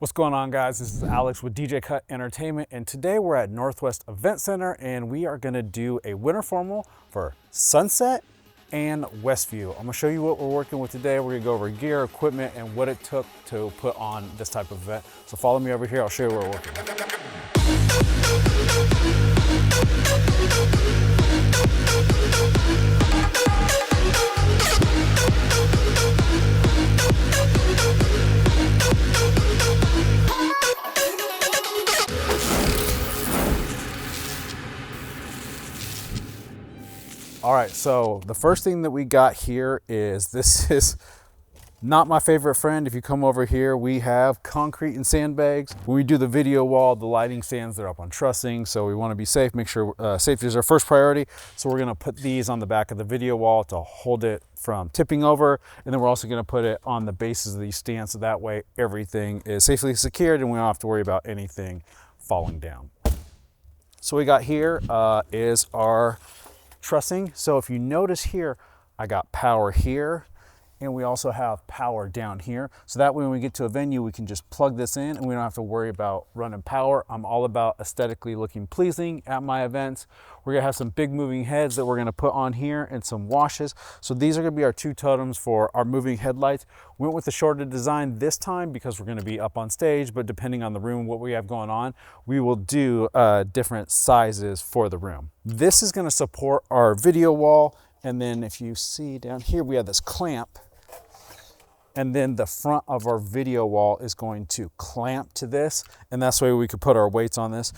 What's going on, guys? This is Alex with DJ Cutt Entertainment, and today we're at Northwest Event Center and we are going to do a winter formal for Sunset and Westview. I'm going to show you what we're working with today. We're going to go over gear, equipment, and what it took to put on this type of event. So follow me over here. I'll show you what we're working with. All right, so the first thing that we got here is, this is not my favorite friend. If you come over here, we have concrete and sandbags. When we do the video wall, the lighting stands, they're up on trussing, so we want to be safe, make sure safety is our first priority. So we're gonna put these on the back of the video wall to hold it from tipping over, and then we're also gonna put it on the bases of these stands, so that way everything is safely secured and we don't have to worry about anything falling down. So what we got here is our trussing. So if you notice here, I got power here, and we also have power down here. So that way when we get to a venue, we can just plug this in and we don't have to worry about running power. I'm all about aesthetically looking pleasing at my events. We're gonna have some big moving heads that we're gonna put on here and some washes. So these are gonna be our two totems for our moving headlights. We went with the shorter design this time because we're gonna be up on stage, but depending on the room, what we have going on, we will do different sizes for the room. This is gonna support our video wall. And then if you see down here, we have this clamp. And then the front of our video wall is going to clamp to this, and that's the way we could put our weights on this.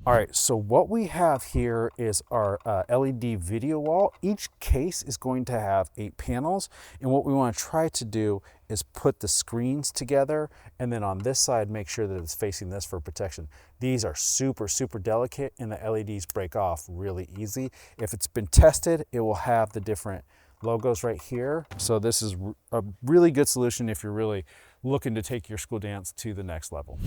All right, so what we have here is our LED video wall. Each case is going to have 8 panels, and what we want to try to do is put the screens together, and then on this side make sure that it's facing this for protection. These are super delicate, and the LEDs break off really easy. If it's been tested, it will have the different logos right here. So this is a really good solution if you're really looking to take your school dance to the next level.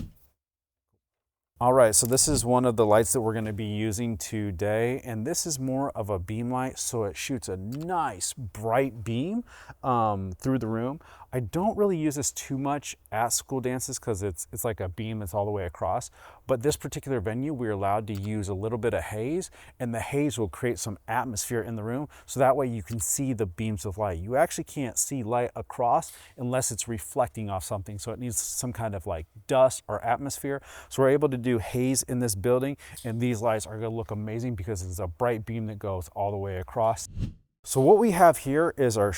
All right, so this is one of the lights that we're going to be using today, and this is more of a beam light, so it shoots a nice bright beam through the room. I don't really use this too much at school dances because it's like a beam that's all the way across, but this particular venue we're allowed to use a little bit of haze, and the haze will create some atmosphere in the room, so that way you can see the beams of light. You actually can't see light across unless it's reflecting off something, so it needs some kind of like dust or atmosphere. So we're able to do haze in this building, and these lights are going to look amazing because it's a bright beam that goes all the way across. So what we have here is our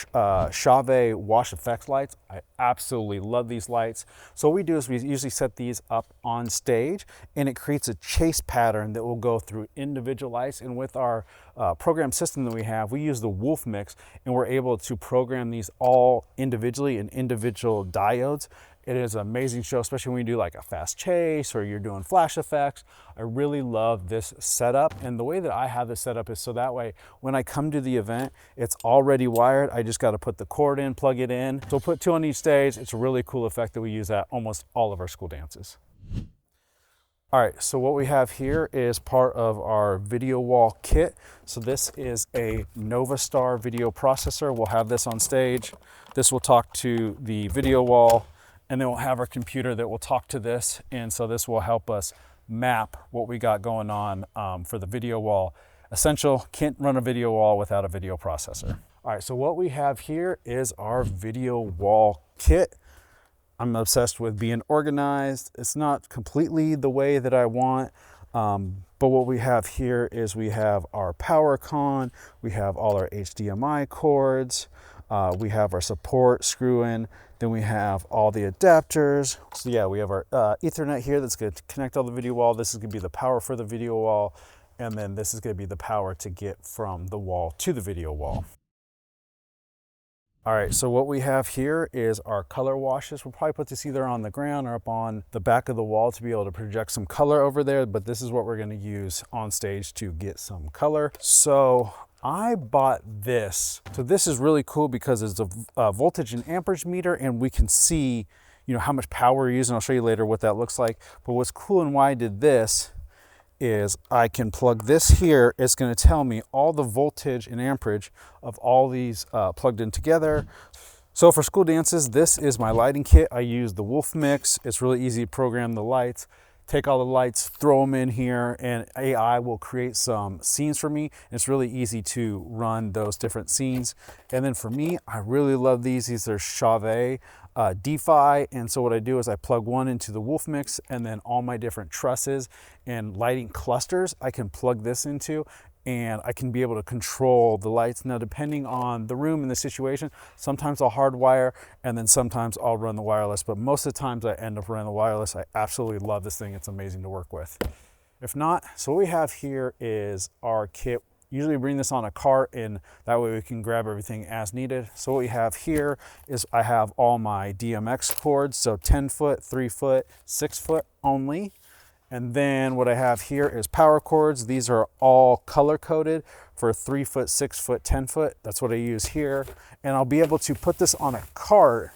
Chauvet wash effects lights. I absolutely love these lights. So what we do is we usually set these up on stage, and it creates a chase pattern that will go through individual lights. And with our program system that we have, we use the Wolf Mix, and we're able to program these all individually in individual diodes. It is an amazing show, especially when you do like a fast chase or you're doing flash effects. I really love this setup, and the way that I have this set up is so that way when I come to the event, it's already wired. I just got to put the cord in, plug it in. So we'll put 2 on each stage. It's a really cool effect that we use at almost all of our school dances. All right, so what we have here is part of our video wall kit. So this is a Novastar video processor. We'll have this on stage. This will talk to the video wall, and then we'll have our computer that will talk to this. And so this will help us map what we got going on for the video wall. Essential, can't run a video wall without a video processor. All right, so what we have here is our video wall kit. I'm obsessed with being organized. It's not completely the way that I want, but what we have here is we have our power con, we have all our HDMI cords, we have our support screw in, then we have all the adapters. So yeah, we have our Ethernet here that's going to connect all the video wall. This is going to be the power for the video wall, and then this is going to be the power to get from the wall to the video wall. All right, so what we have here is our color washes. We'll probably put this either on the ground or up on the back of the wall to be able to project some color over there, but this is what we're going to use on stage to get some color. So I bought this. So this is really cool because it's a voltage and amperage meter, and we can see, you know, how much power we're using. I'll show you later what that looks like. But what's cool and why I did this is I can plug this here. It's going to tell me all the voltage and amperage of all these plugged in together. So for school dances, this is my lighting kit. I use the Wolf Mix. It's really easy to program the lights. Take all the lights, throw them in here, and AI will create some scenes for me. It's really easy to run those different scenes. And then for me, I really love these. These are Chauvet DeFi. And so what I do is I plug one into the Wolf Mix, and then all my different trusses and lighting clusters, I can plug this into, and I can be able to control the lights. Now, depending on the room and the situation, sometimes I'll hardwire and then sometimes I'll run the wireless, but most of the times I end up running the wireless. I absolutely love this thing. It's amazing to work with. If not, so what we have here is our kit. Usually bring this on a cart, and that way we can grab everything as needed. So what we have here is I have all my DMX cords, so 10 foot, 3 foot, 6 foot only. And then what I have here is power cords. These are all color coded for 3 foot, 6 foot, 10 foot. That's what I use here. And I'll be able to put this on a cart,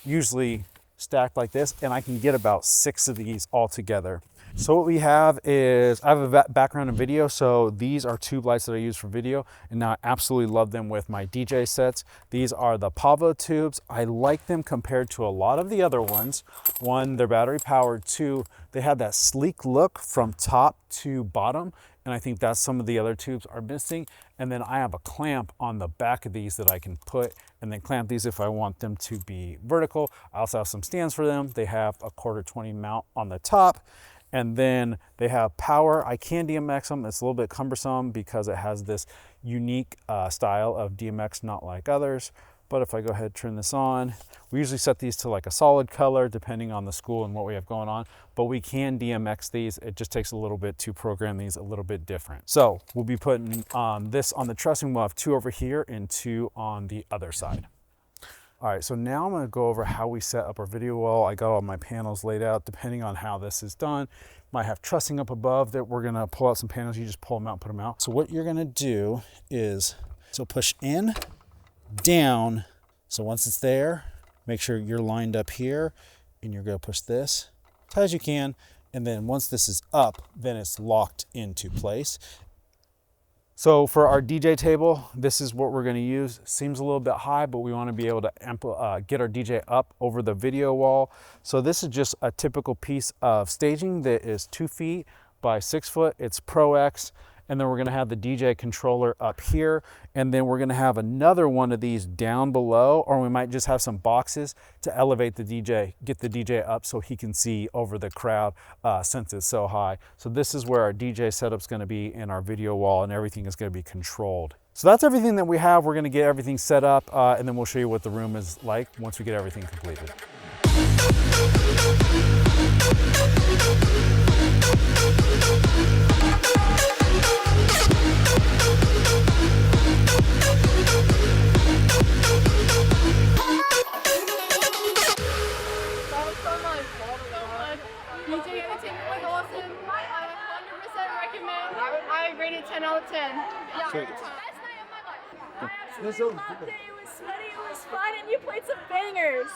usually stacked like this, and I can get about 6 of these all together. So what we have is, I have a background in video, so these are tube lights that I use for video, and now I absolutely love them with my DJ sets. These are the PAVO tubes. I like them compared to a lot of the other ones. One, they're battery powered. Two, they have that sleek look from top to bottom, and I think that's some of the other tubes are missing. And then I have a clamp on the back of these that I can put and then clamp these if I want them to be vertical. I also have some stands for them. They have a 1/4-20 mount on the top. And then they have power. I can DMX them. It's a little bit cumbersome because it has this unique style of DMX, not like others. But if I go ahead and turn this on, we usually set these to like a solid color depending on the school and what we have going on. But we can DMX these. It just takes a little bit to program these a little bit different. So we'll be putting this on the trussing. We'll have 2 over here and 2 on the other side. All right, so now I'm gonna go over how we set up our video wall. I got all my panels laid out depending on how this is done. Might have trussing up above that we're gonna pull out some panels. You just pull them out and put them out. So what you're gonna do is, so push in, down. So once it's there, make sure you're lined up here, and you're gonna push this as tight as you can. And then once this is up, then it's locked into place. So for our DJ table, this is what we're gonna use. Seems a little bit high, but we wanna be able to get our DJ up over the video wall. So this is just a typical piece of staging that is 2 feet by 6 foot. It's Pro X. And then we're gonna have the DJ controller up here. And then we're gonna have another one of these down below, or we might just have some boxes to elevate the DJ, get the DJ up so he can see over the crowd since it's so high. So this is where our DJ setup's gonna be, and our video wall and everything is gonna be controlled. So that's everything that we have. We're gonna get everything set up and then we'll show you what the room is like once we get everything completed. I rated 10 out of 10. Yeah. Sweet. Best night of my life. I absolutely loved it. It was sweaty, it was fun, and you played some bangers.